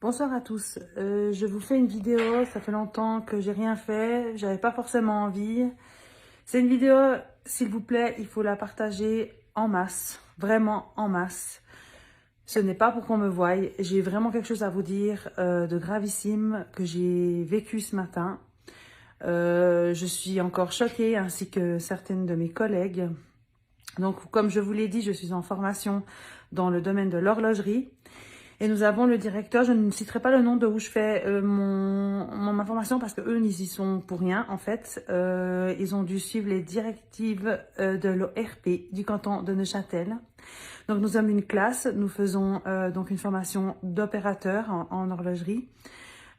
Bonsoir à tous. Je vous fais une vidéo, ça fait longtemps que j'ai rien fait, j'avais pas forcément envie. C'est une vidéo, s'il vous plaît, il faut la partager en masse, vraiment en masse. Ce n'est pas pour qu'on me voie, j'ai vraiment quelque chose à vous dire de gravissime que j'ai vécu ce matin. Je suis encore choquée ainsi que certaines de mes collègues. Donc, comme je vous l'ai dit, je suis en formation dans le domaine de l'horlogerie. Et nous avons le directeur, je ne citerai pas le nom de où je fais ma formation parce que eux n'y y sont pour rien en fait. Ils ont dû suivre les directives de l'ORP du canton de Neuchâtel. Donc nous sommes une classe, nous faisons donc une formation d'opérateur en horlogerie.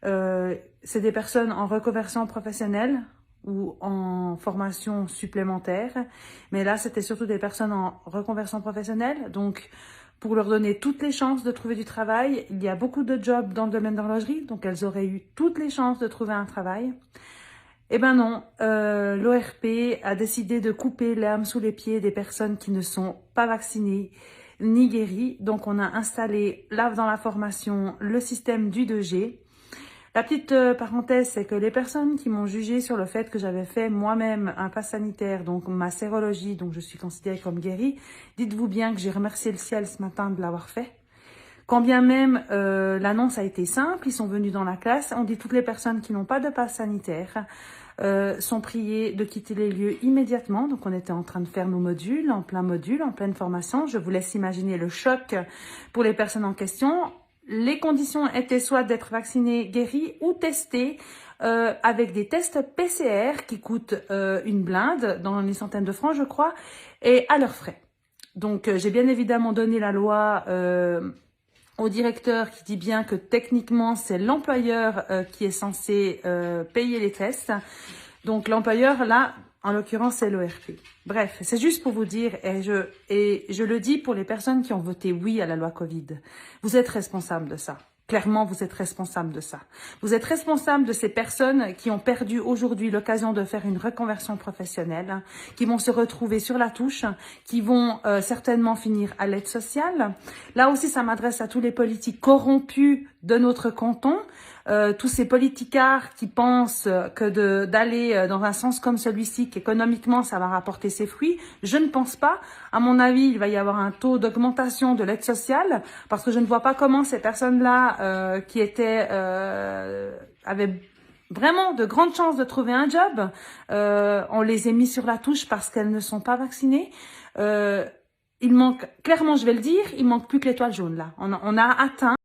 C'est des personnes en reconversion professionnelle ou en formation supplémentaire. Mais là, c'était surtout des personnes en reconversion professionnelle. Donc, pour leur donner toutes les chances de trouver du travail, il y a beaucoup de jobs dans le domaine de l'horlogerie. Donc, elles auraient eu toutes les chances de trouver un travail. Eh ben non, l'ORP a décidé de couper l'herbe sous les pieds des personnes qui ne sont pas vaccinées ni guéries. Donc, on a installé là dans la formation le système du 2G. La petite parenthèse, c'est que les personnes qui m'ont jugé sur le fait que j'avais fait moi-même un pass sanitaire, donc ma sérologie, donc je suis considérée comme guérie, dites-vous bien que j'ai remercié le ciel ce matin de l'avoir fait. Quand bien même l'annonce a été simple, ils sont venus dans la classe, on dit toutes les personnes qui n'ont pas de pass sanitaire sont priées de quitter les lieux immédiatement. Donc on était en train de faire nos modules, en pleine formation. Je vous laisse imaginer le choc pour les personnes en question. Les conditions étaient soit d'être vacciné, guéri ou testé avec des tests PCR qui coûtent une blinde, dans les centaines de francs je crois, et à leurs frais. Donc j'ai bien évidemment donné la loi au directeur qui dit bien que techniquement c'est l'employeur qui est censé payer les tests. Donc l'employeur là, en l'occurrence c'est l'ORP. Bref, c'est juste pour vous dire, et je le dis pour les personnes qui ont voté oui à la loi Covid, vous êtes responsable de ça. Clairement, vous êtes responsable de ça. Vous êtes responsable de ces personnes qui ont perdu aujourd'hui l'occasion de faire une reconversion professionnelle, qui vont se retrouver sur la touche, qui vont certainement finir à l'aide sociale. Là aussi, ça m'adresse à tous les politiques corrompus de notre canton, tous ces politicards qui pensent que d'aller dans un sens comme celui-ci, qu'économiquement ça va rapporter ses fruits. Je ne pense pas. À mon avis, il va y avoir un taux d'augmentation de l'aide sociale parce que je ne vois pas comment ces personnes-là qui avaient vraiment de grandes chances de trouver un job, on les a mis sur la touche parce qu'elles ne sont pas vaccinées. Il manque, clairement je vais le dire, il manque plus que l'étoile jaune là. On a atteint